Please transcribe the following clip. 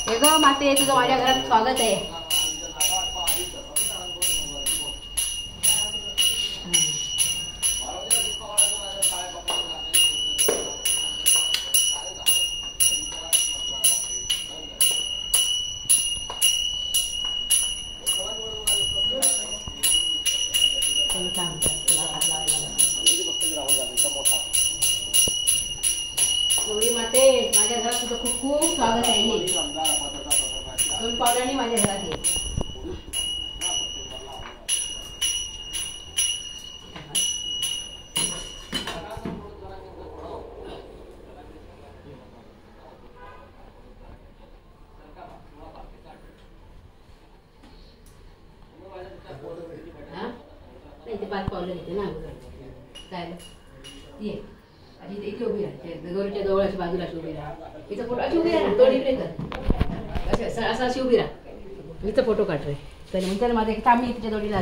हे ग माते, तुझं माझ्या घरात स्वागत आहे. गौरी माते, माझ्या घरात तुझं खूप खूप स्वागत आहे. दोन पावलांनी माझ्या घरात ये. इथे 5 पावलं घेते ना काय ये. आणि इथे उभी राहा, गौरीच्या जवळ अशी बाजूला अशी उभी राहा. हिचा फोटो अशी उभी राहा ना, तोंड इकडे कर, असं अशी उभी राहा. हिचा फोटो काढतोय. तर म्हणतात माझ्या थांबली तिच्या जोडीला.